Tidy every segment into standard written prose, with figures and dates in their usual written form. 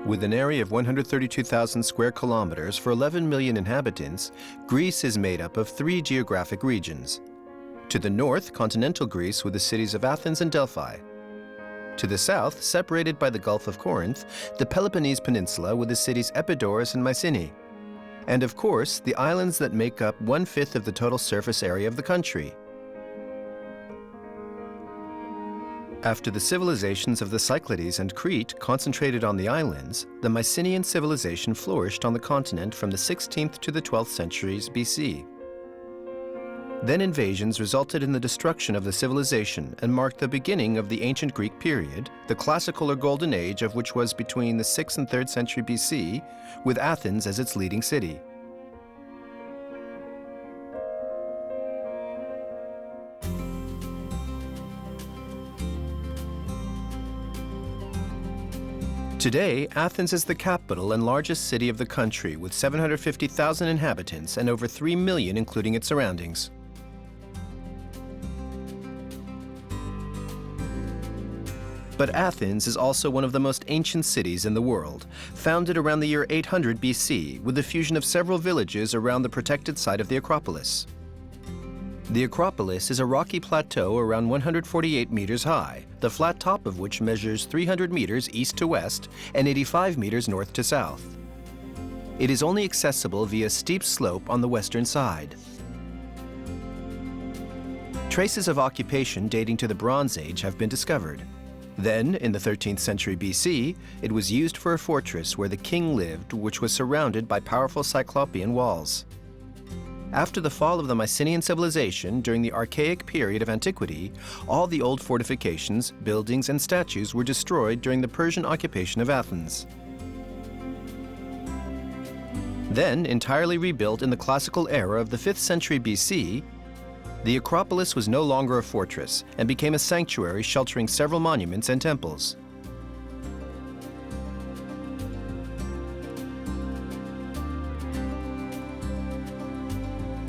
With an area of 132,000 square kilometers for 11 million inhabitants, Greece is made up of 3 geographic regions. To the north, continental Greece with the cities of Athens and Delphi. To the south, separated by the Gulf of Corinth, the Peloponnese Peninsula with the cities Epidaurus and Mycenae. And of course, the islands that make up 1/5 of the total surface area of the country. After the civilizations of the Cyclades and Crete concentrated on the islands, the Mycenaean civilization flourished on the continent from the 16th to the 12th centuries BC. Then invasions resulted in the destruction of the civilization and marked the beginning of the ancient Greek period, the classical or golden age of which was between the 6th and 3rd century BC, with Athens as its leading city. Today, Athens is the capital and largest city of the country with 750,000 inhabitants and over 3 million including its surroundings. But Athens is also one of the most ancient cities in the world, founded around the year 800 BC with the fusion of several villages around the protected site of the Acropolis. The Acropolis is a rocky plateau around 148 meters high, the flat top of which measures 300 meters east to west and 85 meters north to south. It is only accessible via a steep slope on the western side. Traces of occupation dating to the Bronze Age have been discovered. Then, in the 13th century BC, it was used for a fortress where the king lived, which was surrounded by powerful Cyclopean walls. After the fall of the Mycenaean civilization during the Archaic period of antiquity, all the old fortifications, buildings, and statues were destroyed during the Persian occupation of Athens. Then, entirely rebuilt in the classical era of the 5th century BC, the Acropolis was no longer a fortress and became a sanctuary sheltering several monuments and temples.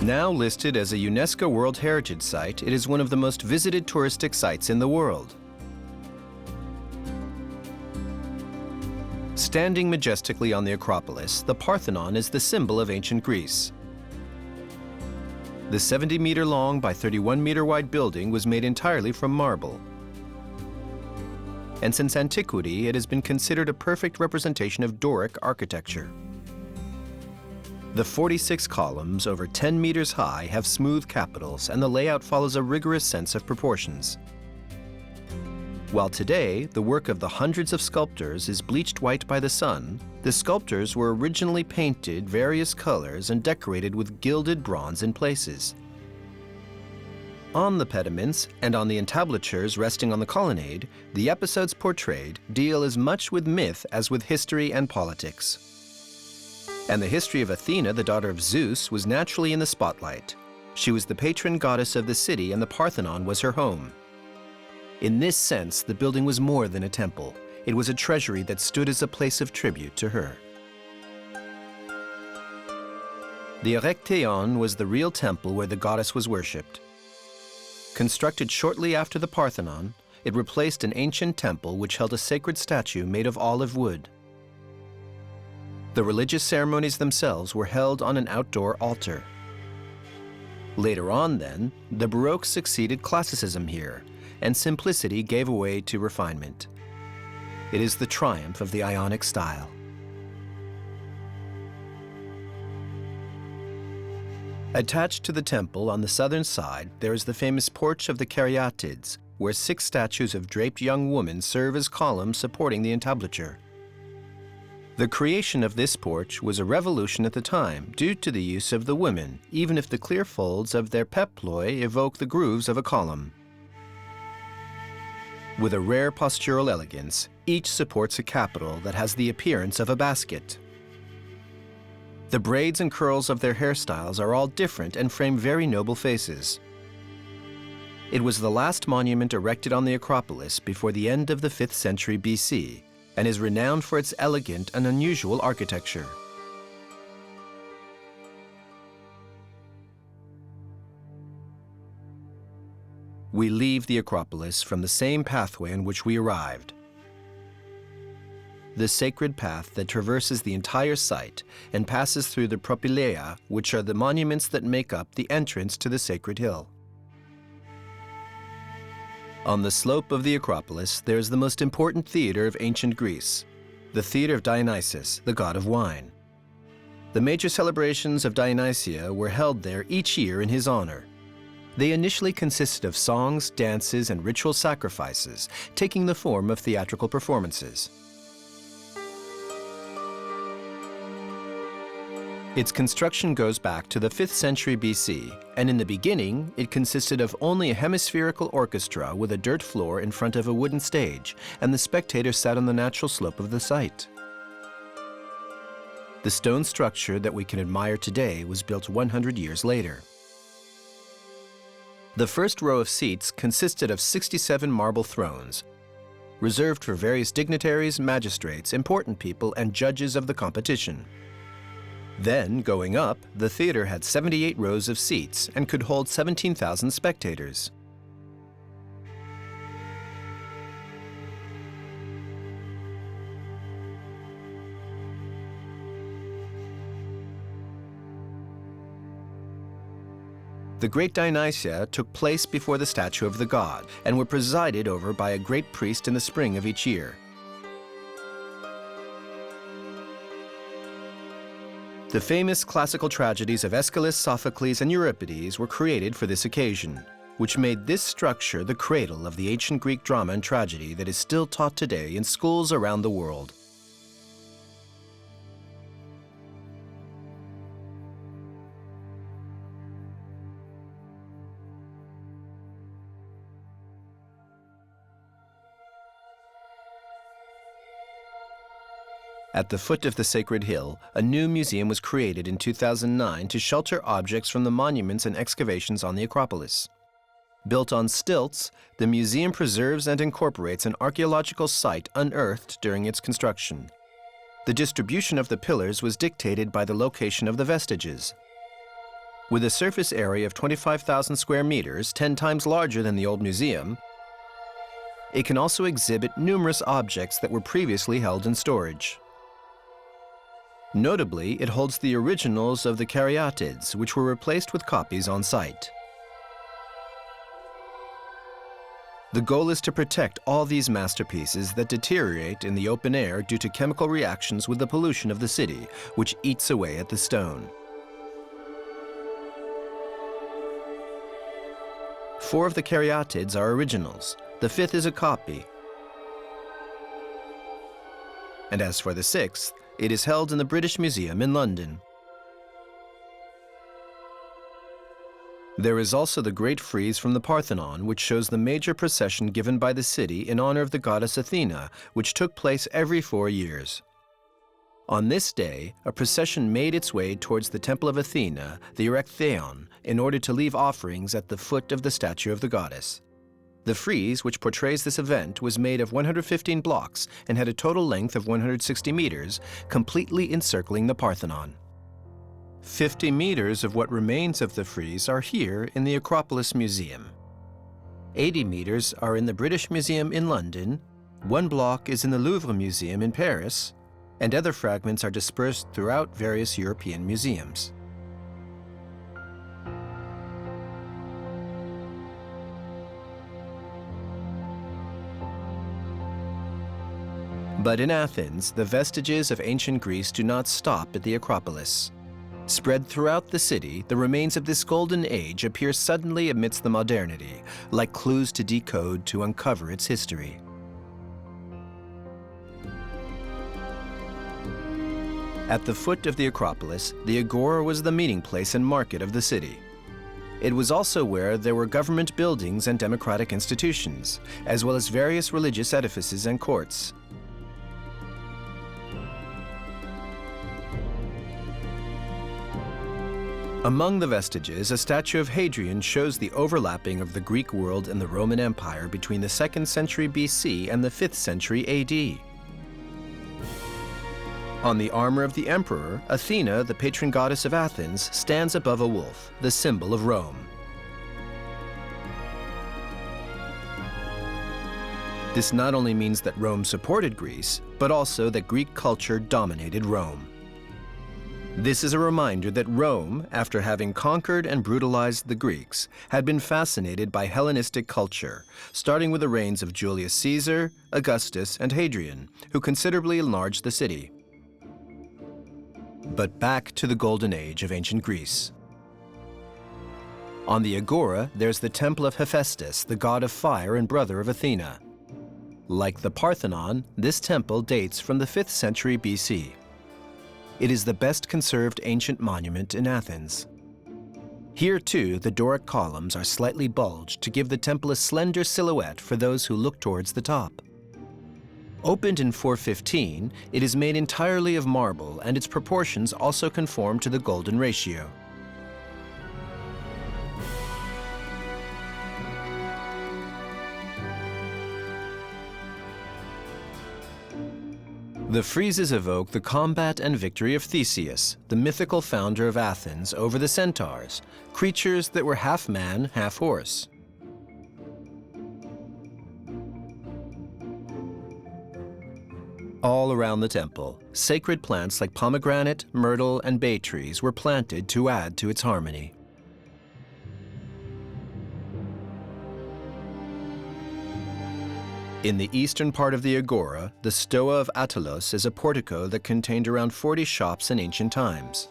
Now listed as a UNESCO World Heritage Site, it is one of the most visited touristic sites in the world. Standing majestically on the Acropolis, the Parthenon is the symbol of ancient Greece. The 70-meter-long by 31-meter-wide building was made entirely from marble. And since antiquity, it has been considered a perfect representation of Doric architecture. The 46 columns, over 10 meters high, have smooth capitals, and the layout follows a rigorous sense of proportions. While today, the work of the hundreds of sculptors is bleached white by the sun, the sculptors were originally painted various colors and decorated with gilded bronze in places. On the pediments and on the entablatures resting on the colonnade, the episodes portrayed deal as much with myth as with history and politics. And the history of Athena, the daughter of Zeus, was naturally in the spotlight. She was the patron goddess of the city, and the Parthenon was her home. In this sense, the building was more than a temple. It was a treasury that stood as a place of tribute to her. The Erechtheion was the real temple where the goddess was worshipped. Constructed shortly after the Parthenon, it replaced an ancient temple which held a sacred statue made of olive wood. The religious ceremonies themselves were held on an outdoor altar. Later on, then, the Baroque succeeded classicism here, and simplicity gave way to refinement. It is the triumph of the Ionic style. Attached to the temple on the southern side, there is the famous Porch of the Caryatids, where 6 statues of draped young women serve as columns supporting the entablature. The creation of this porch was a revolution at the time due to the use of the women, even if the clear folds of their peploi evoke the grooves of a column. With a rare postural elegance, each supports a capital that has the appearance of a basket. The braids and curls of their hairstyles are all different and frame very noble faces. It was the last monument erected on the Acropolis before the end of the 5th century BC, and is renowned for its elegant and unusual architecture. We leave the Acropolis from the same pathway on which we arrived. the sacred path that traverses the entire site and passes through the propylaea, which are the monuments that make up the entrance to the sacred hill. On the slope of the Acropolis, there is the most important theater of ancient Greece, the Theatre of Dionysus, the god of wine. The major celebrations of Dionysia were held there each year in his honor. They initially consisted of songs, dances, and ritual sacrifices, taking the form of theatrical performances. Its construction goes back to the 5th century BC, and in the beginning, it consisted of only a hemispherical orchestra with a dirt floor in front of a wooden stage, and the spectators sat on the natural slope of the site. The stone structure that we can admire today was built 100 years later. The first row of seats consisted of 67 marble thrones, reserved for various dignitaries, magistrates, important people, and judges of the competition. Then, going up, the theater had 78 rows of seats and could hold 17,000 spectators. The Great Dionysia took place before the statue of the god and were presided over by a great priest in the spring of each year. The famous classical tragedies of Aeschylus, Sophocles, and Euripides were created for this occasion, which made this structure the cradle of the ancient Greek drama and tragedy that is still taught today in schools around the world. At the foot of the sacred hill, a new museum was created in 2009 to shelter objects from the monuments and excavations on the Acropolis. Built on stilts, the museum preserves and incorporates an archaeological site unearthed during its construction. The distribution of the pillars was dictated by the location of the vestiges. With a surface area of 25,000 square meters, 10 times larger than the old museum, it can also exhibit numerous objects that were previously held in storage. Notably, it holds the originals of the caryatids, which were replaced with copies on site. The goal is to protect all these masterpieces that deteriorate in the open air due to chemical reactions with the pollution of the city, which eats away at the stone. 4 of the caryatids are originals. The 5th is a copy. And as for the 6th, it is held in the British Museum in London. There is also the great frieze from the Parthenon, which shows the major procession given by the city in honor of the goddess Athena, which took place every 4 years. On this day, a procession made its way towards the temple of Athena, the Erechtheion, in order to leave offerings at the foot of the statue of the goddess. The frieze, which portrays this event, was made of 115 blocks and had a total length of 160 meters, completely encircling the Parthenon. 50 meters of what remains of the frieze are here in the Acropolis Museum. 80 meters are in the British Museum in London, 1 block is in the Louvre Museum in Paris, and other fragments are dispersed throughout various European museums. But in Athens, the vestiges of ancient Greece do not stop at the Acropolis. Spread throughout the city, the remains of this golden age appear suddenly amidst the modernity, like clues to decode to uncover its history. At the foot of the Acropolis, the Agora was the meeting place and market of the city. It was also where there were government buildings and democratic institutions, as well as various religious edifices and courts. Among the vestiges, a statue of Hadrian shows the overlapping of the Greek world and the Roman Empire between the 2nd century BC and the 5th century AD. On the armor of the emperor, Athena, the patron goddess of Athens, stands above a wolf, the symbol of Rome. This not only means that Rome supported Greece, but also that Greek culture dominated Rome. This is a reminder that Rome, after having conquered and brutalized the Greeks, had been fascinated by Hellenistic culture, starting with the reigns of Julius Caesar, Augustus, and Hadrian, who considerably enlarged the city. But back to the golden age of ancient Greece. On the Agora, there's the temple of Hephaestus, the god of fire and brother of Athena. Like the Parthenon, this temple dates from the 5th century BC. It is the best conserved ancient monument in Athens. Here, too, the Doric columns are slightly bulged to give the temple a slender silhouette for those who look towards the top. Opened in 415, it is made entirely of marble, and its proportions also conform to the golden ratio. The friezes evoke the combat and victory of Theseus, the mythical founder of Athens, over the centaurs, creatures that were half man, half horse. All around the temple, sacred plants like pomegranate, myrtle, and bay trees were planted to add to its harmony. In the eastern part of the Agora, the Stoa of Attulos is a portico that contained around 40 shops in ancient times.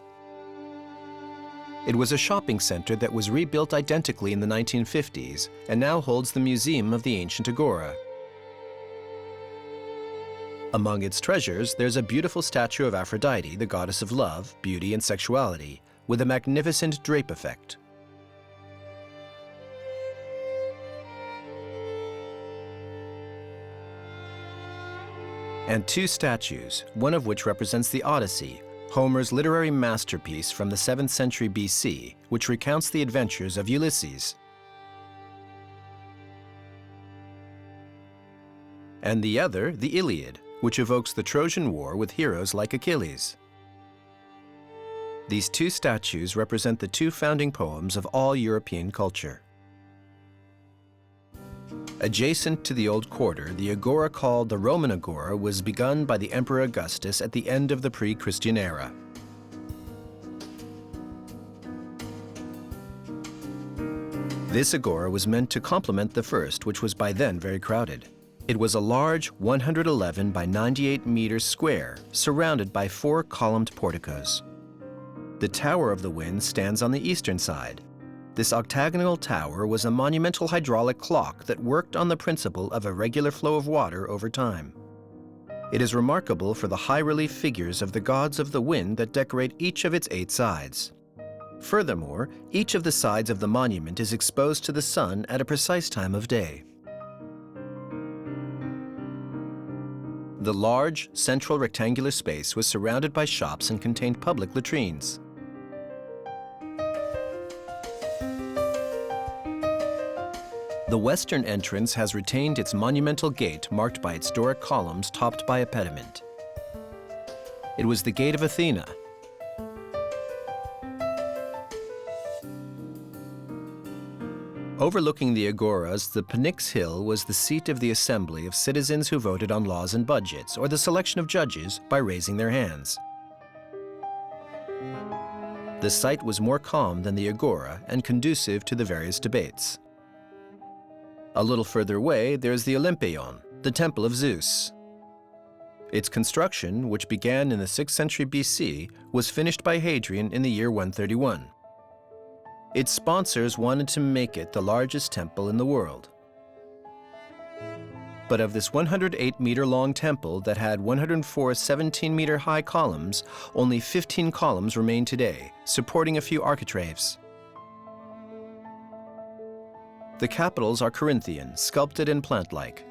It was a shopping center that was rebuilt identically in the 1950s and now holds the Museum of the Ancient Agora. Among its treasures, there's a beautiful statue of Aphrodite, the goddess of love, beauty, and sexuality, with a magnificent drape effect. And 2 statues, one of which represents the Odyssey, Homer's literary masterpiece from the 7th century BC, which recounts the adventures of Ulysses. And the other, the Iliad, which evokes the Trojan War with heroes like Achilles. These 2 statues represent the 2 founding poems of all European culture. Adjacent to the old quarter, the agora called the Roman Agora was begun by the Emperor Augustus at the end of the pre-Christian era. This agora was meant to complement the first, which was by then very crowded. It was a large 111 by 98 meters square, surrounded by 4 columned porticos. The Tower of the Wind stands on the eastern side. This octagonal tower was a monumental hydraulic clock that worked on the principle of a regular flow of water over time. It is remarkable for the high-relief figures of the gods of the wind that decorate each of its 8 sides. Furthermore, each of the sides of the monument is exposed to the sun at a precise time of day. The large, central rectangular space was surrounded by shops and contained public latrines. The western entrance has retained its monumental gate marked by its Doric columns topped by a pediment. It was the Gate of Athena. Overlooking the agoras, the Pnyx Hill was the seat of the assembly of citizens who voted on laws and budgets, or the selection of judges by raising their hands. The site was more calm than the agora and conducive to the various debates. A little further away, there's the Olympion, the temple of Zeus. Its construction, which began in the 6th century BC, was finished by Hadrian in the year 131. Its sponsors wanted to make it the largest temple in the world. But of this 108-meter-long temple that had 104 17-meter-high columns, only 15 columns remain today, supporting a few architraves. The capitals are Corinthian, sculpted and plant-like.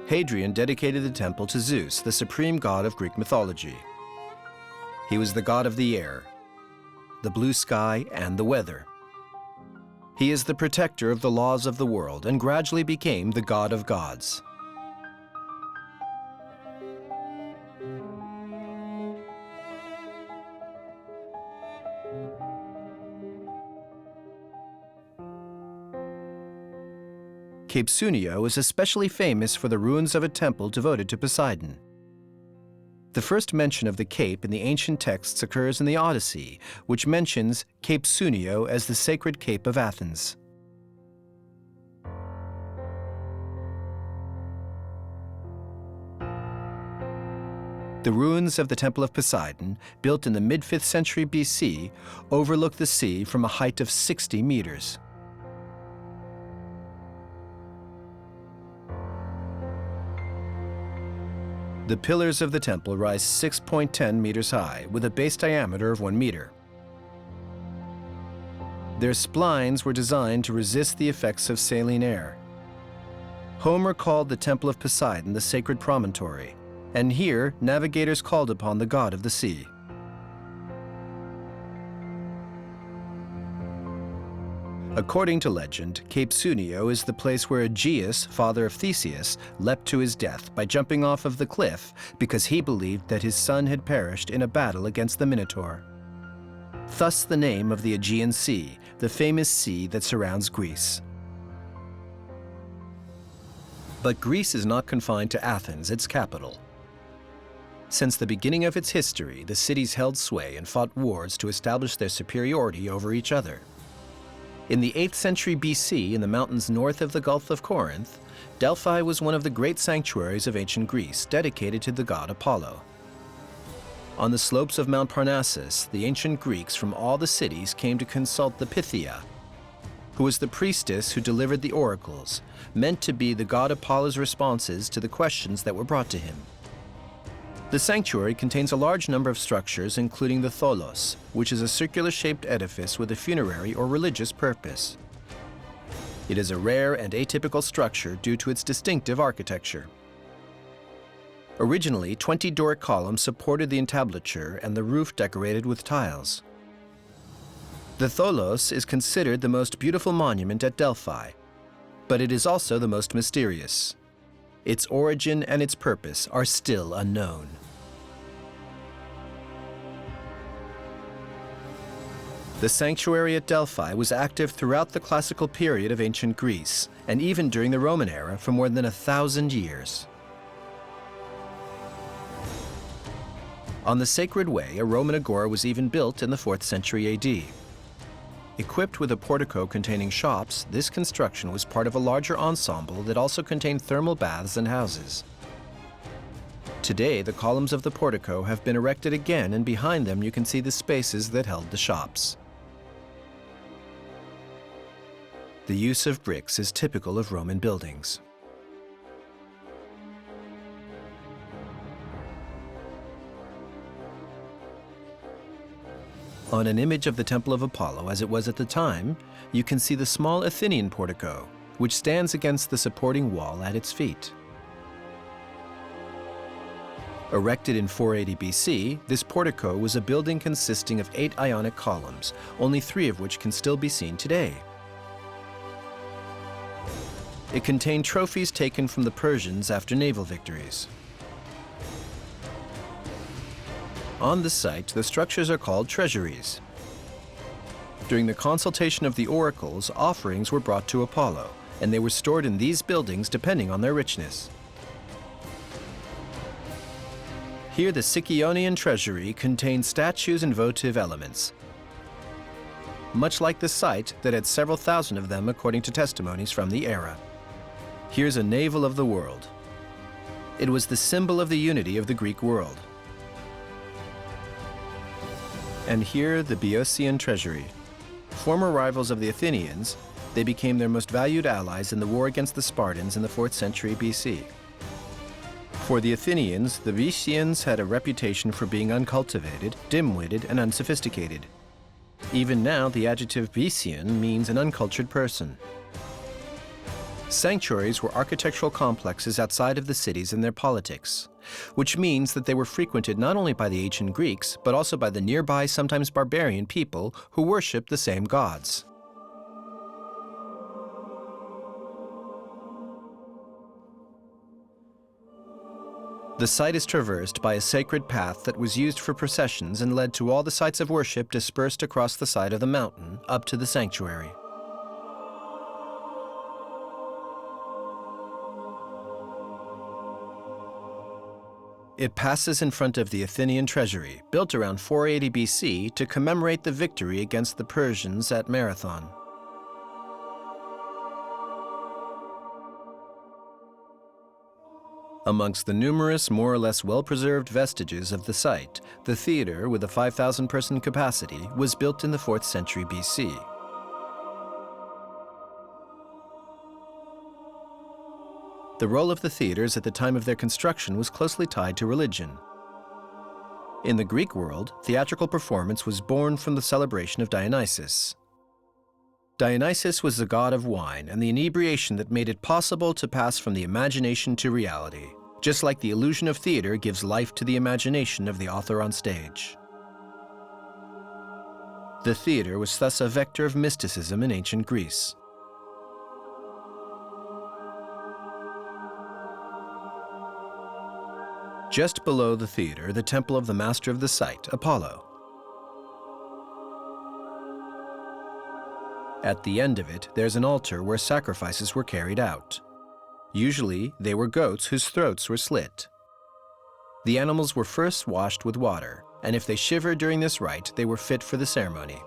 Hadrian dedicated the temple to Zeus, the supreme god of Greek mythology. He was the god of the air, the blue sky, and the weather. He is the protector of the laws of the world and gradually became the god of gods. Cape Sounion is especially famous for the ruins of a temple devoted to Poseidon. The first mention of the cape in the ancient texts occurs in the Odyssey, which mentions Cape Sounion as the sacred Cape of Athens. The ruins of the Temple of Poseidon, built in the mid-5th century BC, overlook the sea from a height of 60 meters. The pillars of the temple rise 6.10 meters high, with a base diameter of 1 meter. Their splines were designed to resist the effects of saline air. Homer called the Temple of Poseidon the sacred promontory, and here navigators called upon the god of the sea. According to legend, Cape Sounion is the place where Aegeus, father of Theseus, leapt to his death by jumping off of the cliff because he believed that his son had perished in a battle against the Minotaur. Thus the name of the Aegean Sea, the famous sea that surrounds Greece. But Greece is not confined to Athens, its capital. Since the beginning of its history, the cities held sway and fought wars to establish their superiority over each other. In the 8th century BC, in the mountains north of the Gulf of Corinth, Delphi was one of the great sanctuaries of ancient Greece, dedicated to the god Apollo. On the slopes of Mount Parnassus, the ancient Greeks from all the cities came to consult the Pythia, who was the priestess who delivered the oracles, meant to be the god Apollo's responses to the questions that were brought to him. The sanctuary contains a large number of structures, including the tholos, which is a circular-shaped edifice with a funerary or religious purpose. It is a rare and atypical structure due to its distinctive architecture. Originally, 20 Doric columns supported the entablature and the roof decorated with tiles. The tholos is considered the most beautiful monument at Delphi, but it is also the most mysterious. Its origin and its purpose are still unknown. The sanctuary at Delphi was active throughout the classical period of ancient Greece, and even during the Roman era for more than 1,000 years. On the Sacred Way, a Roman agora was even built in the 4th century AD. Equipped with a portico containing shops, this construction was part of a larger ensemble that also contained thermal baths and houses. Today, the columns of the portico have been erected again, and behind them you can see the spaces that held the shops. The use of bricks is typical of Roman buildings. On an image of the Temple of Apollo as it was at the time, you can see the small Athenian portico, which stands against the supporting wall at its feet. Erected in 480 BC, this portico was a building consisting of 8 Ionic columns, only 3 of which can still be seen today. It contained trophies taken from the Persians after naval victories. On the site, the structures are called treasuries. During the consultation of the oracles, offerings were brought to Apollo, and they were stored in these buildings depending on their richness. Here, the Sicyonian treasury contained statues and votive elements, much like the site that had several thousand of them according to testimonies from the era. Here's a navel of the world. It was the symbol of the unity of the Greek world. And here, the Boeotian treasury. Former rivals of the Athenians, they became their most valued allies in the war against the Spartans in the 4th century BC. For the Athenians, the Boeotians had a reputation for being uncultivated, dim-witted, and unsophisticated. Even now, the adjective Boeotian means an uncultured person. Sanctuaries were architectural complexes outside of the cities and their politics, which means that they were frequented not only by the ancient Greeks, but also by the nearby, sometimes barbarian people who worshipped the same gods. The site is traversed by a sacred path that was used for processions and led to all the sites of worship dispersed across the side of the mountain up to the sanctuary. It passes in front of the Athenian treasury, built around 480 BC to commemorate the victory against the Persians at Marathon. Amongst the numerous, more or less well-preserved vestiges of the site, the theater, with a 5,000-person capacity, was built in the 4th century BC. The role of the theaters at the time of their construction was closely tied to religion. In the Greek world, theatrical performance was born from the celebration of Dionysus. Dionysus was the god of wine and the inebriation that made it possible to pass from the imagination to reality, just like the illusion of theater gives life to the imagination of the author on stage. The theater was thus a vector of mysticism in ancient Greece. Just below the theater, the temple of the master of the site, Apollo. At the end of it, there's an altar where sacrifices were carried out. Usually, they were goats whose throats were slit. The animals were first washed with water, and if they shivered during this rite, they were fit for the ceremony.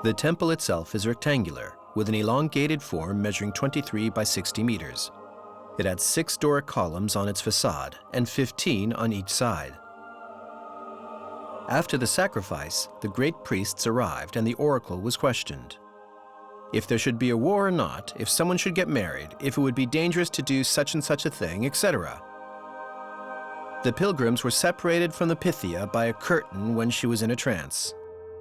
The temple itself is rectangular, with an elongated form measuring 23 by 60 meters. It had 6 Doric columns on its facade and 15 on each side. After the sacrifice, the great priests arrived and the oracle was questioned. If there should be a war or not, if someone should get married, if it would be dangerous to do such and such a thing, etc. The pilgrims were separated from the Pythia by a curtain when she was in a trance.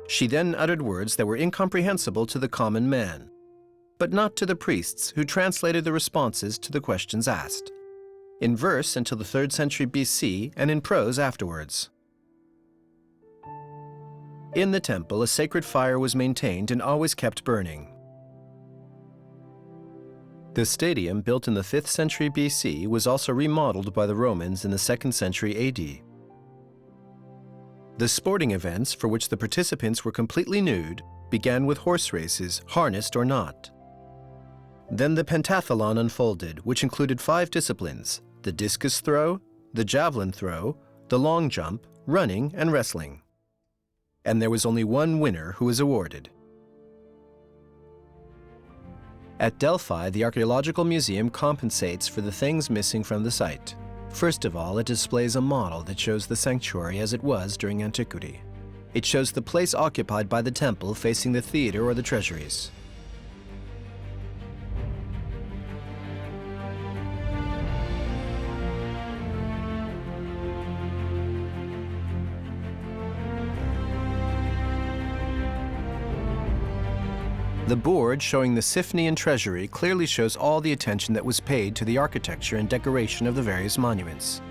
She then uttered words that were incomprehensible to the common man, but not to the priests, who translated the responses to the questions asked, in verse until the 3rd century BC and in prose afterwards. In the temple, a sacred fire was maintained and always kept burning. The stadium, built in the 5th century BC, was also remodeled by the Romans in the 2nd century AD. The sporting events, for which the participants were completely nude, began with horse races, harnessed or not. Then the pentathlon unfolded, which included 5 disciplines: the discus throw, the javelin throw, the long jump, running, and wrestling. And there was only one winner who was awarded. At Delphi, the Archaeological Museum compensates for the things missing from the site. First of all, it displays a model that shows the sanctuary as it was during antiquity. It shows the place occupied by the temple facing the theater or the treasuries. The board showing the Siphnian treasury clearly shows all the attention that was paid to the architecture and decoration of the various monuments.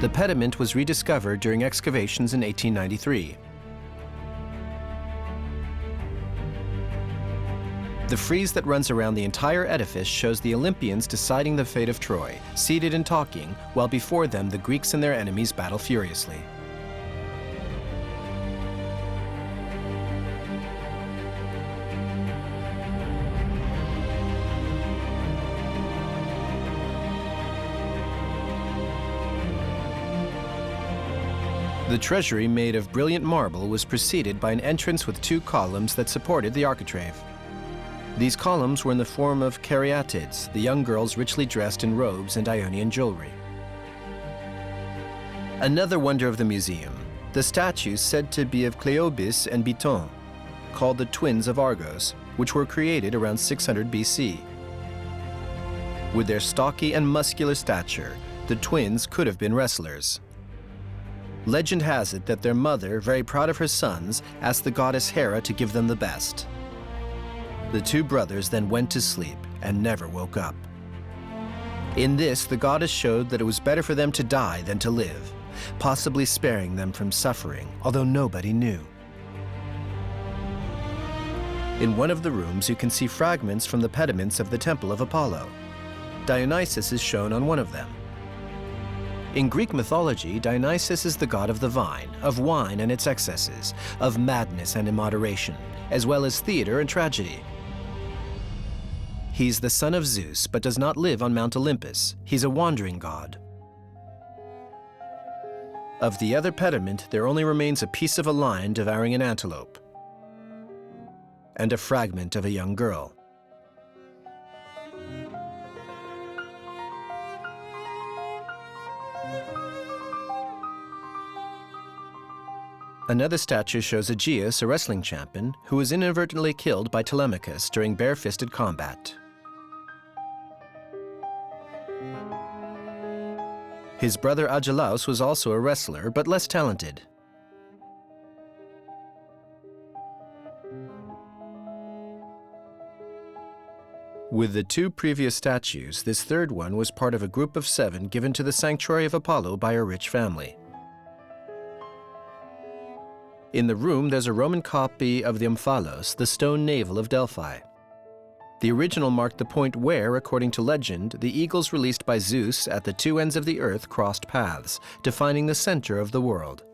The pediment was rediscovered during excavations in 1893. The frieze that runs around the entire edifice shows the Olympians deciding the fate of Troy, seated and talking, while before them the Greeks and their enemies battle furiously. The treasury, made of brilliant marble, was preceded by an entrance with 2 columns that supported the architrave. These columns were in the form of caryatids, the young girls richly dressed in robes and Ionian jewelry. Another wonder of the museum, the statues said to be of Cleobis and Biton, called the twins of Argos, which were created around 600 BC. With their stocky and muscular stature, the twins could have been wrestlers. Legend has it that their mother, very proud of her sons, asked the goddess Hera to give them the best. The 2 brothers then went to sleep and never woke up. In this, the goddess showed that it was better for them to die than to live, possibly sparing them from suffering, although nobody knew. In one of the rooms, you can see fragments from the pediments of the Temple of Apollo. Dionysus is shown on one of them. In Greek mythology, Dionysus is the god of the vine, of wine and its excesses, of madness and immoderation, as well as theater and tragedy. He's the son of Zeus, but does not live on Mount Olympus. He's a wandering god. Of the other pediment, there only remains a piece of a lion devouring an antelope, and a fragment of a young girl. Another statue shows Aegeus, a wrestling champion, who was inadvertently killed by Telemachus during bare-fisted combat. His brother Agelaus was also a wrestler, but less talented. With the two previous statues, this third one was part of a group of 7 given to the sanctuary of Apollo by a rich family. In the room, there's a Roman copy of the Omphalos, the stone navel of Delphi. The original marked the point where, according to legend, the eagles released by Zeus at the 2 ends of the earth crossed paths, defining the center of the world.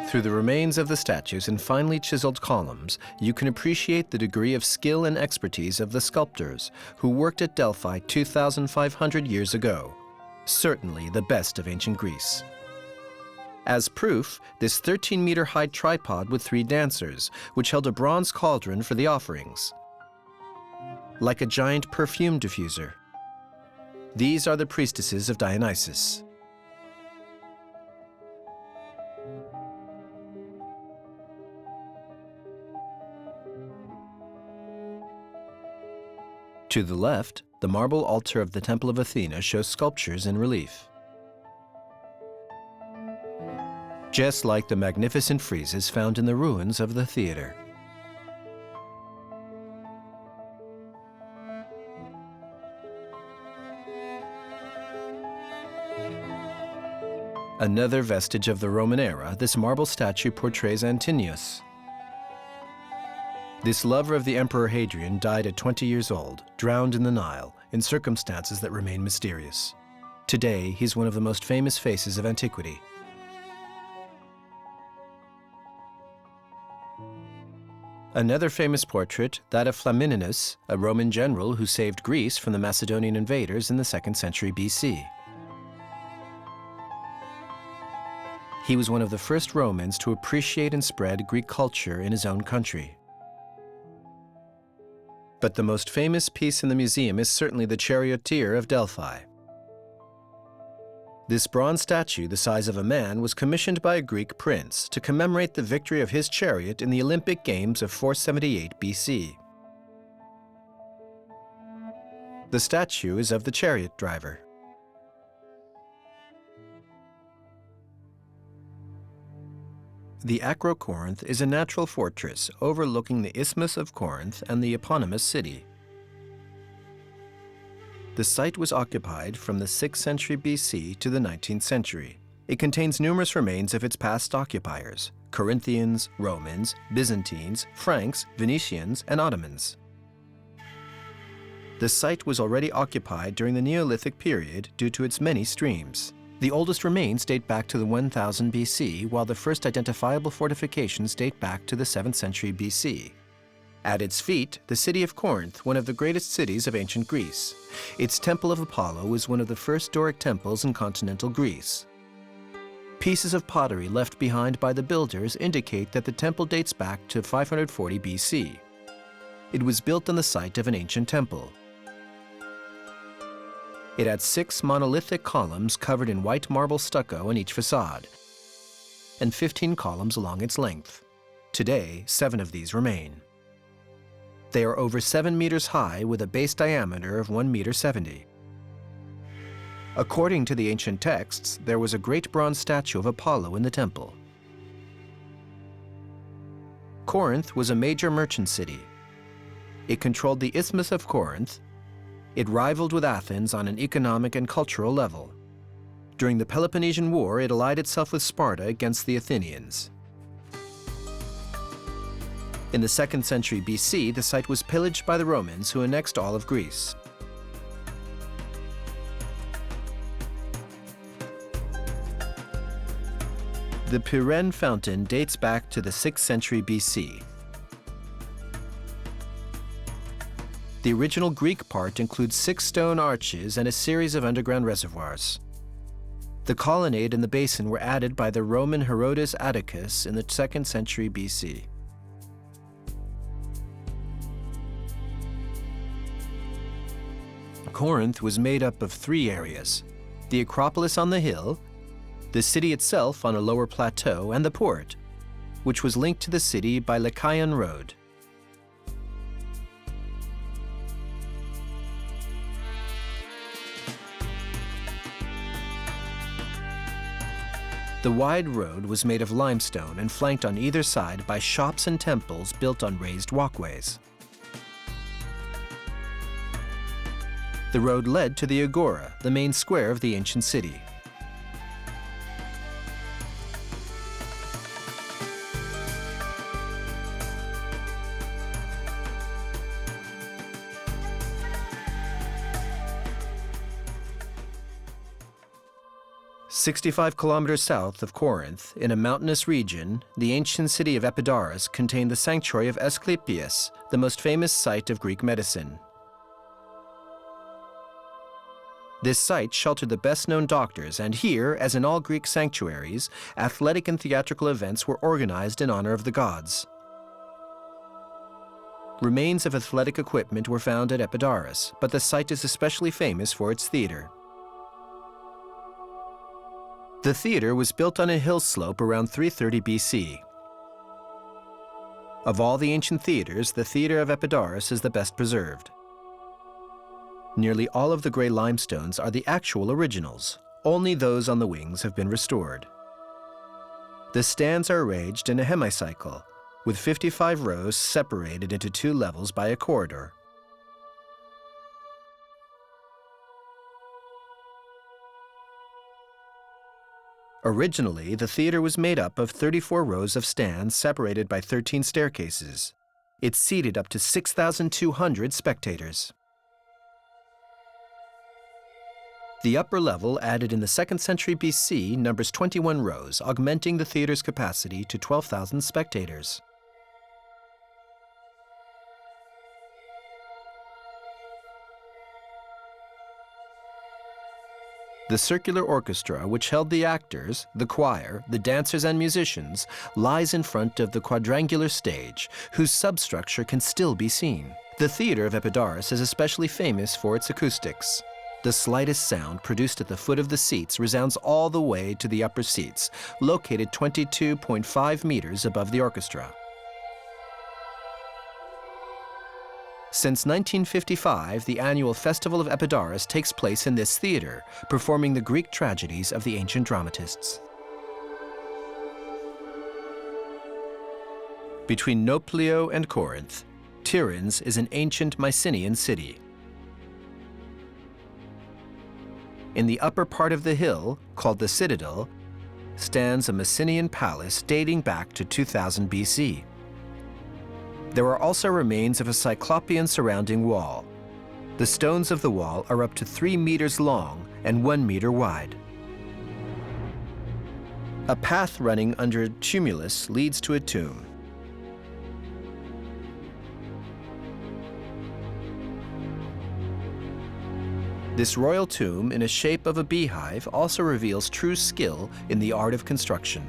Through the remains of the statues and finely chiseled columns, you can appreciate the degree of skill and expertise of the sculptors who worked at Delphi 2,500 years ago. Certainly the best of ancient Greece. As proof, this 13-meter-high tripod with 3 dancers, which held a bronze cauldron for the offerings, like a giant perfume diffuser. These are the priestesses of Dionysus. To the left, the marble altar of the Temple of Athena shows sculptures in relief. Just like the magnificent friezes found in the ruins of the theater. Another vestige of the Roman era, this marble statue portrays Antinous. This lover of the Emperor Hadrian died at 20 years old, drowned in the Nile, in circumstances that remain mysterious. Today, he's one of the most famous faces of antiquity. Another famous portrait, that of Flamininus, a Roman general who saved Greece from the Macedonian invaders in the 2nd century BC. He was one of the first Romans to appreciate and spread Greek culture in his own country. But the most famous piece in the museum is certainly the charioteer of Delphi. This bronze statue, the size of a man, was commissioned by a Greek prince to commemorate the victory of his chariot in the Olympic Games of 478 BC. The statue is of the chariot driver. The Acrocorinth is a natural fortress overlooking the Isthmus of Corinth and the eponymous city. The site was occupied from the 6th century BC to the 19th century. It contains numerous remains of its past occupiers: Corinthians, Romans, Byzantines, Franks, Venetians, and Ottomans. The site was already occupied during the Neolithic period due to its many streams. The oldest remains date back to the 1000 BC, while the first identifiable fortifications date back to the 7th century BC. At its feet, the city of Corinth, one of the greatest cities of ancient Greece. Its Temple of Apollo is one of the first Doric temples in continental Greece. Pieces of pottery left behind by the builders indicate that the temple dates back to 540 BC. It was built on the site of an ancient temple. It had 6 monolithic columns covered in white marble stucco on each facade, and 15 columns along its length. Today, 7 of these remain. They are over 7 meters high with a base diameter of 1.70 meters. According to the ancient texts, there was a great bronze statue of Apollo in the temple. Corinth was a major merchant city. It controlled the Isthmus of Corinth. It rivaled with Athens on an economic and cultural level. During the Peloponnesian War, it allied itself with Sparta against the Athenians. In the 2nd century BC, the site was pillaged by the Romans, who annexed all of Greece. The Pyrrhene fountain dates back to the 6th century BC. The original Greek part includes 6 stone arches and a series of underground reservoirs. The colonnade and the basin were added by the Roman Herodes Atticus in the 2nd century BC. Corinth was made up of 3 areas: the Acropolis on the hill, the city itself on a lower plateau, and the port, which was linked to the city by Lycaon Road. The wide road was made of limestone and flanked on either side by shops and temples built on raised walkways. The road led to the Agora, the main square of the ancient city. "65 kilometers south of Corinth, in a mountainous region, the ancient city of Epidaurus contained the sanctuary of Asclepius, the most famous site of Greek medicine. This site sheltered the best-known doctors, and here, as in all Greek sanctuaries, athletic and theatrical events were organized in honor of the gods. Remains of athletic equipment were found at Epidaurus, but the site is especially famous for its theater. The theater was built on a hill slope around 330 BC. Of all the ancient theaters, the theater of Epidaurus is the best preserved. Nearly all of the gray limestones are the actual originals. Only those on the wings have been restored. The stands are arranged in a hemicycle, with 55 rows separated into 2 levels by a corridor. Originally, the theater was made up of 34 rows of stands separated by 13 staircases. It seated up to 6,200 spectators. The upper level, added in the 2nd century BC, numbers 21 rows, augmenting the theater's capacity to 12,000 spectators. The circular orchestra, which held the actors, the choir, the dancers, and musicians, lies in front of the quadrangular stage, whose substructure can still be seen. The theater of Epidaurus is especially famous for its acoustics. The slightest sound produced at the foot of the seats resounds all the way to the upper seats, located 22.5 meters above the orchestra. Since 1955, the annual Festival of Epidaurus takes place in this theater, performing the Greek tragedies of the ancient dramatists. Between Nauplio and Corinth, Tiryns is an ancient Mycenaean city. In the upper part of the hill, called the Citadel, stands a Mycenaean palace dating back to 2000 BC. There are also remains of a cyclopean surrounding wall. The stones of the wall are up to 3 meters long and 1 meter wide. A path running under a tumulus leads to a tomb. This royal tomb, in a shape of a beehive, also reveals true skill in the art of construction.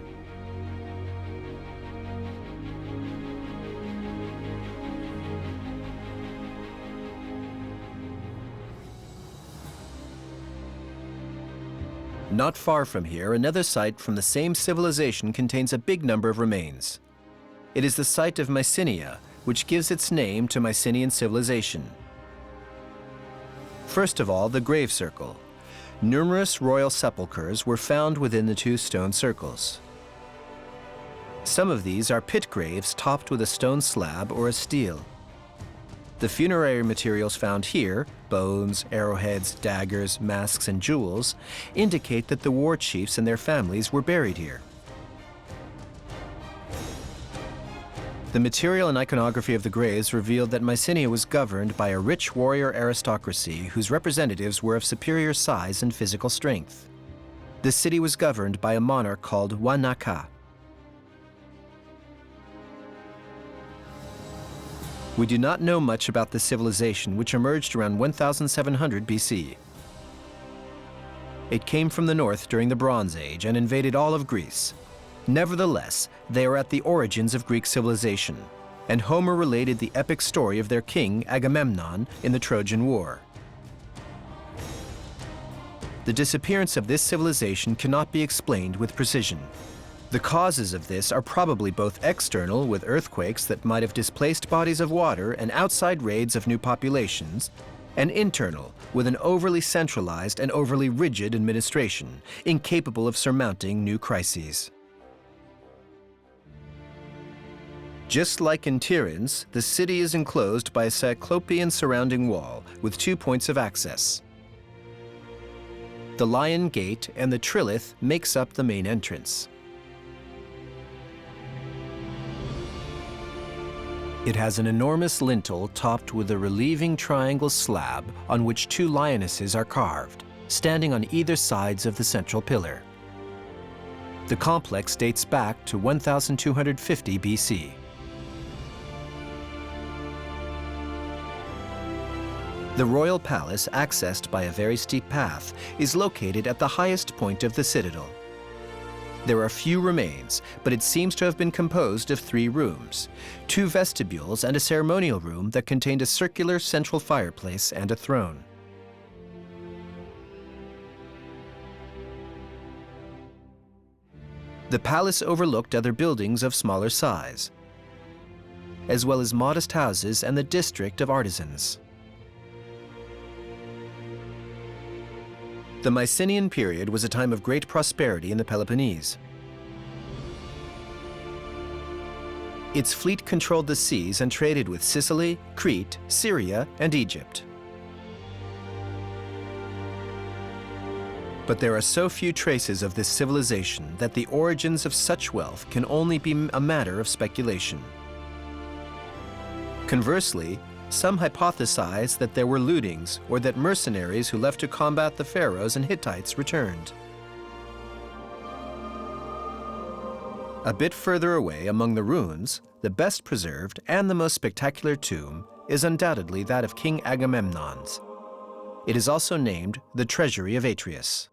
Not far from here, another site from the same civilization contains a big number of remains. It is the site of Mycenae, which gives its name to Mycenaean civilization. First of all, the grave circle. Numerous royal sepulchres were found within the 2 stone circles. Some of these are pit graves topped with a stone slab or a stele. The funerary materials found here, bones, arrowheads, daggers, masks, and jewels, indicate that the war chiefs and their families were buried here. The material and iconography of the graves revealed that Mycenae was governed by a rich warrior aristocracy whose representatives were of superior size and physical strength. The city was governed by a monarch called Wanaka. We do not know much about this civilization, which emerged around 1700 BC. It came from the north during the Bronze Age and invaded all of Greece. Nevertheless, they are at the origins of Greek civilization, and Homer related the epic story of their king, Agamemnon, in the Trojan War. The disappearance of this civilization cannot be explained with precision. The causes of this are probably both external, with earthquakes that might have displaced bodies of water and outside raids of new populations, and internal, with an overly centralized and overly rigid administration, incapable of surmounting new crises. Just like in Tiryns, the city is enclosed by a cyclopean surrounding wall with 2 points of access. The Lion Gate and the Trilith makes up the main entrance. It has an enormous lintel topped with a relieving triangle slab on which 2 lionesses are carved, standing on either sides of the central pillar. The complex dates back to 1250 BC. The royal palace, accessed by a very steep path, is located at the highest point of the citadel. There are few remains, but it seems to have been composed of 3 rooms, 2 vestibules and a ceremonial room that contained a circular central fireplace and a throne. The palace overlooked other buildings of smaller size, as well as modest houses and the district of artisans. The Mycenaean period was a time of great prosperity in the Peloponnese. Its fleet controlled the seas and traded with Sicily, Crete, Syria, and Egypt. But there are so few traces of this civilization that the origins of such wealth can only be a matter of speculation. Conversely, some hypothesize that there were lootings or that mercenaries who left to combat the pharaohs and Hittites returned. A bit further away among the ruins, the best preserved and the most spectacular tomb is undoubtedly that of King Agamemnon's. It is also named the Treasury of Atreus.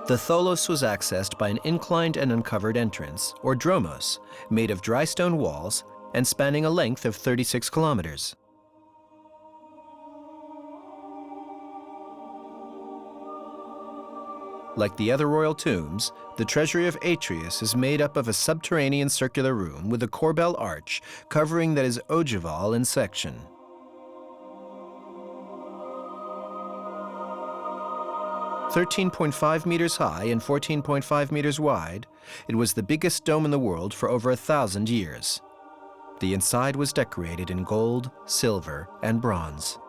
The tholos was accessed by an inclined and uncovered entrance, or dromos, made of dry stone walls and spanning a length of 36 kilometers. Like the other royal tombs, the Treasury of Atreus is made up of a subterranean circular room with a corbel arch covering that is ogival in section. "13.5 meters high and 14.5 meters wide, it was the biggest dome in the world for over 1,000 years. The inside was decorated in gold, silver, and bronze.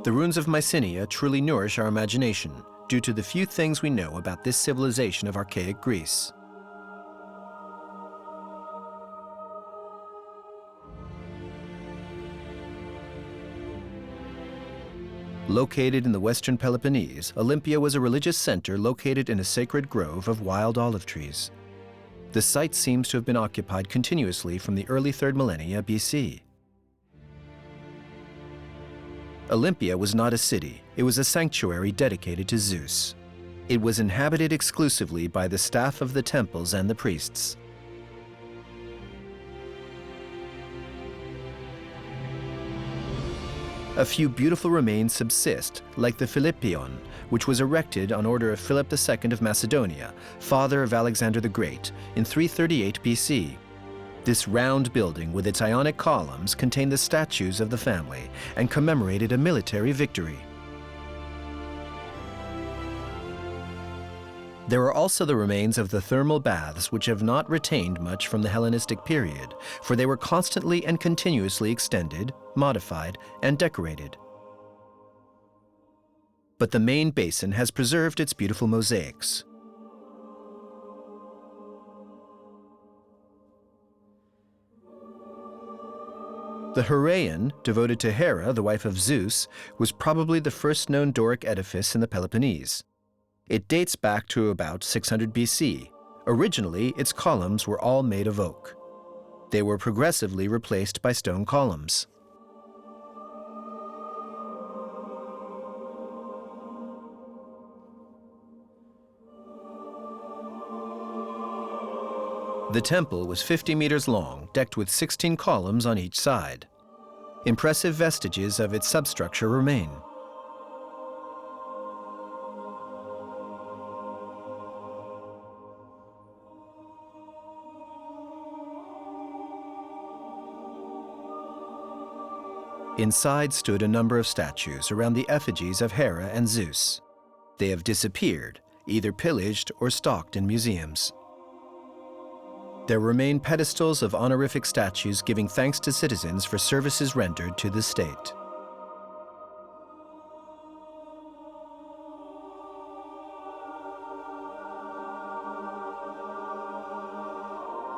The ruins of Mycenae truly nourish our imagination due to the few things we know about this civilization of archaic Greece. Located in the western Peloponnese, Olympia was a religious center located in a sacred grove of wild olive trees. The site seems to have been occupied continuously from the early 3rd millennia BC. Olympia was not a city, it was a sanctuary dedicated to Zeus. It was inhabited exclusively by the staff of the temples and the priests. A few beautiful remains subsist, like the Philippion, which was erected on order of Philip II of Macedonia, father of Alexander the Great, in 338 BC. This round building with its Ionic columns contained the statues of the family and commemorated a military victory. There are also the remains of the thermal baths, which have not retained much from the Hellenistic period, for they were constantly and continuously extended, modified, and decorated. but the main basin has preserved its beautiful mosaics. The Heraion, devoted to Hera, the wife of Zeus, was probably the first known Doric edifice in the Peloponnese. It dates back to about 600 BC. Originally, its columns were all made of oak. They were progressively replaced by stone columns. The temple was 50 meters long, decked with 16 columns on each side. Impressive vestiges of its substructure remain. Inside stood a number of statues around the effigies of Hera and Zeus. They have disappeared, either pillaged or stocked in museums. There remain pedestals of honorific statues giving thanks to citizens for services rendered to the state.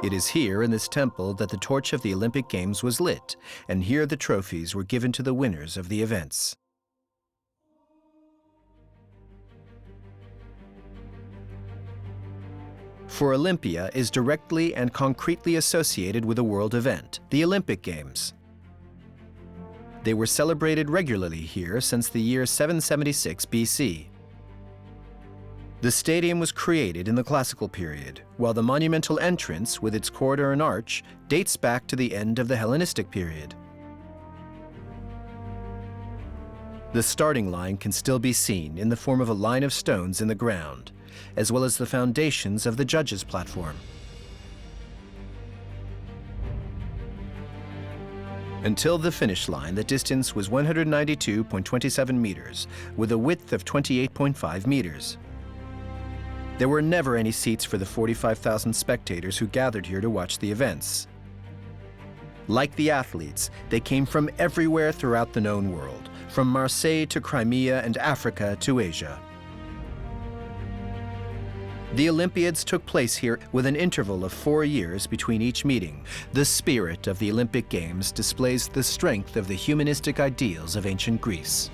It is here in this temple that the torch of the Olympic Games was lit, and here the trophies were given to the winners of the events. For Olympia is directly and concretely associated with a world event, the Olympic Games. They were celebrated regularly here since the year 776 BC. The stadium was created in the classical period, while the monumental entrance, with its corridor and arch, dates back to the end of the Hellenistic period. The starting line can still be seen in the form of a line of stones in the ground, as well as the foundations of the judges' platform. Until the finish line, the distance was 192.27 meters, with a width of 28.5 meters. There were never any seats for the 45,000 spectators who gathered here to watch the events. Like the athletes, they came from everywhere throughout the known world, from Marseille to Crimea and Africa to Asia. The Olympiads took place here with an interval of 4 years between each meeting. The spirit of the Olympic Games displays the strength of the humanistic ideals of ancient Greece.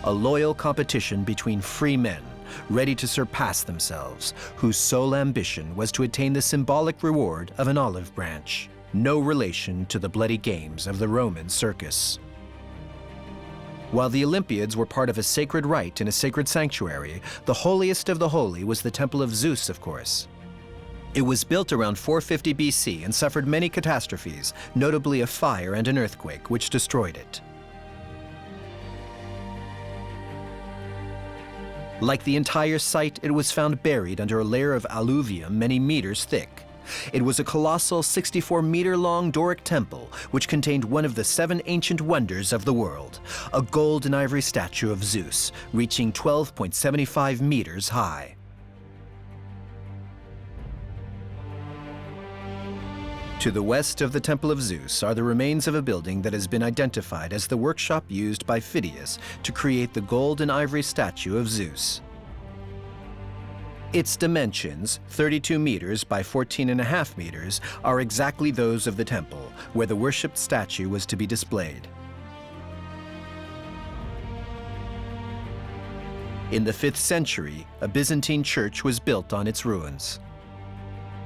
A loyal competition between free men, ready to surpass themselves, whose sole ambition was to attain the symbolic reward of an olive branch. No relation to the bloody games of the Roman circus. While the Olympiads were part of a sacred rite in a sacred sanctuary, the holiest of the holy was the Temple of Zeus, of course. It was built around 450 BC and suffered many catastrophes, notably a fire and an earthquake, which destroyed it. Like the entire site, it was found buried under a layer of alluvium many meters thick. It was a colossal 64-meter-long Doric temple, which contained one of the 7 ancient wonders of the world, a gold and ivory statue of Zeus, reaching 12.75 meters high. To the west of the Temple of Zeus are the remains of a building that has been identified as the workshop used by Phidias to create the gold and ivory statue of Zeus. Its dimensions, 32 meters by 14.5 meters, are exactly those of the temple, where the worshipped statue was to be displayed. In the 5th century, a Byzantine church was built on its ruins.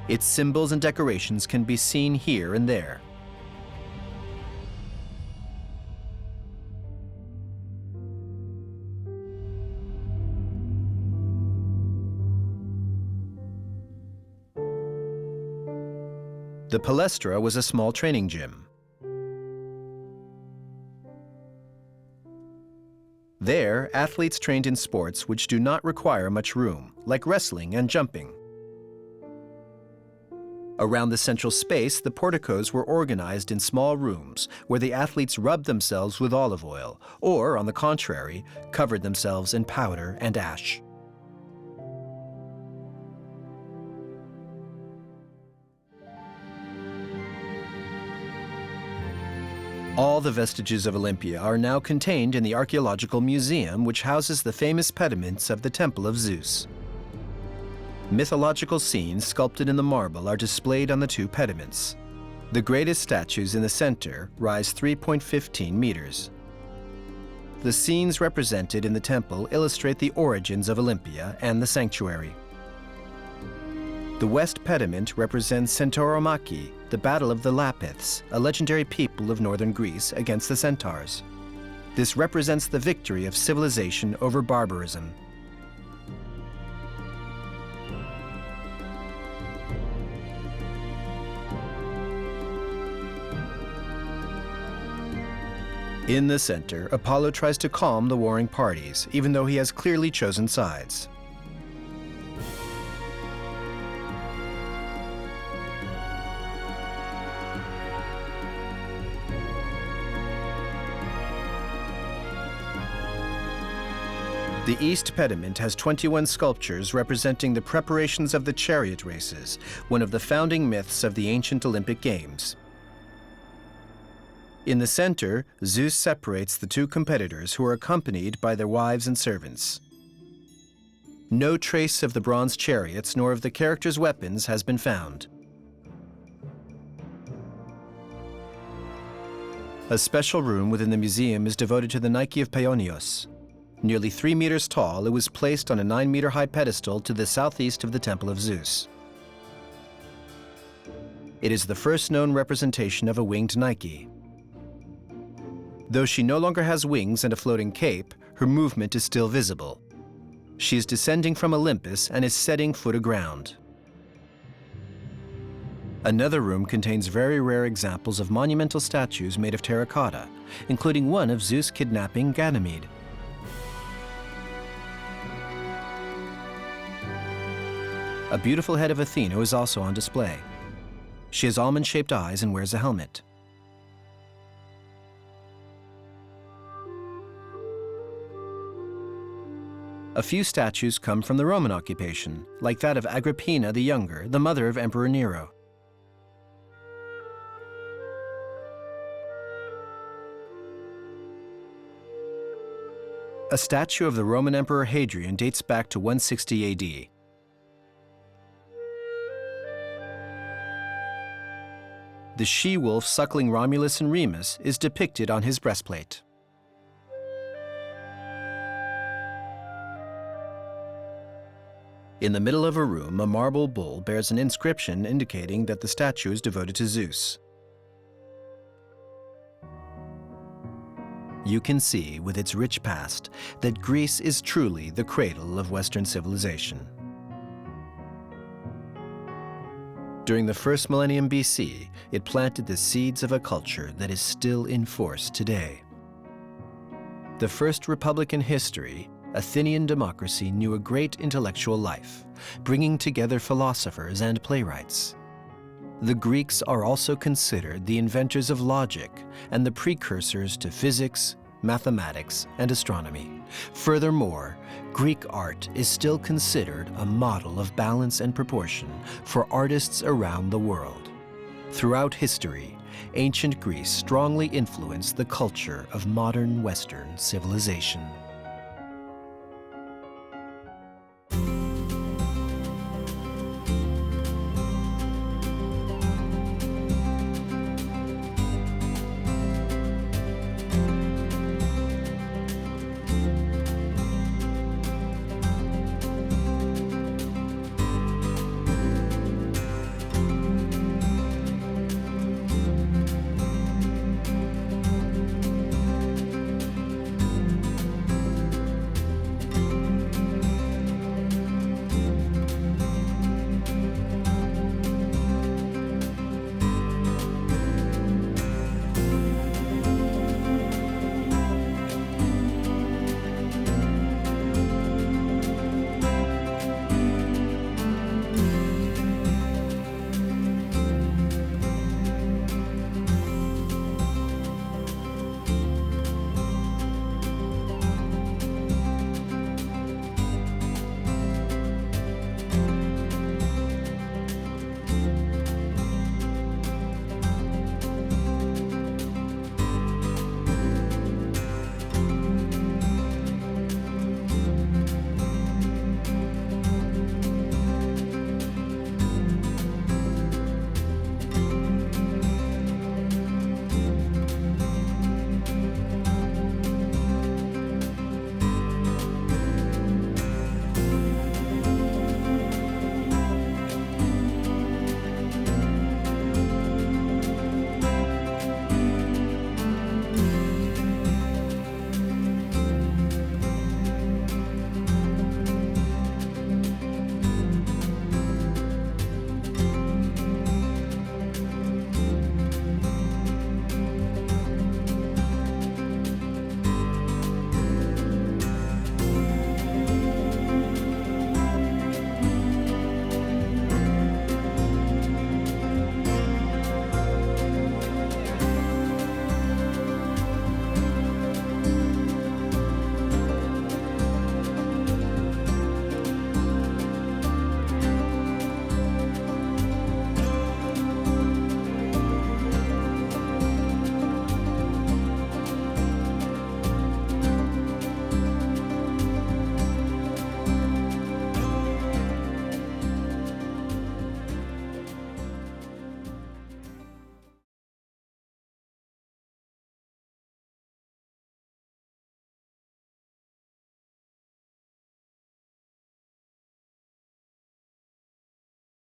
Its symbols and decorations can be seen here and there. The Palestra was a small training gym. There, athletes trained in sports which do not require much room, like wrestling and jumping. Around the central space, the porticos were organized in small rooms where the athletes rubbed themselves with olive oil, or, on the contrary, covered themselves in powder and ash. All the vestiges of Olympia are now contained in the Archaeological Museum, which houses the famous pediments of the Temple of Zeus. Mythological scenes sculpted in the marble are displayed on the two pediments. The greatest statues in the center rise 3.15 meters. The scenes represented in the temple illustrate the origins of Olympia and the sanctuary. The west pediment represents Centauromachy, the Battle of the Lapiths, a legendary people of northern Greece against the Centaurs. This represents the victory of civilization over barbarism. In the center, Apollo tries to calm the warring parties, even though he has clearly chosen sides. The east pediment has 21 sculptures representing the preparations of the chariot races, one of the founding myths of the ancient Olympic Games. In the center, Zeus separates the two competitors who are accompanied by their wives and servants. No trace of the bronze chariots nor of the characters' weapons has been found. A special room within the museum is devoted to the Nike of Paeonios. Nearly 3 meters tall, it was placed on a 9-meter-high pedestal to the southeast of the Temple of Zeus. It is the first known representation of a winged Nike. Though she no longer has wings and a floating cape, her movement is still visible. She is descending from Olympus and is setting foot aground. Another room contains very rare examples of monumental statues made of terracotta, including one of Zeus kidnapping Ganymede. A beautiful head of Athena is also on display. She has almond-shaped eyes and wears a helmet. A few statues come from the Roman occupation, like that of Agrippina the Younger, the mother of Emperor Nero. A statue of the Roman Emperor Hadrian dates back to 160 AD. The she-wolf suckling Romulus and Remus is depicted on his breastplate. In the middle of a room, a marble bull bears an inscription indicating that the statue is devoted to Zeus. You can see, with its rich past, that Greece is truly the cradle of Western civilization. During the first millennium BC, it planted the seeds of a culture that is still in force today. The first republic in history, Athenian democracy knew a great intellectual life, bringing together philosophers and playwrights. The Greeks are also considered the inventors of logic and the precursors to physics, mathematics, and astronomy. Furthermore, Greek art is still considered a model of balance and proportion for artists around the world. Throughout history, ancient Greece strongly influenced the culture of modern Western civilization.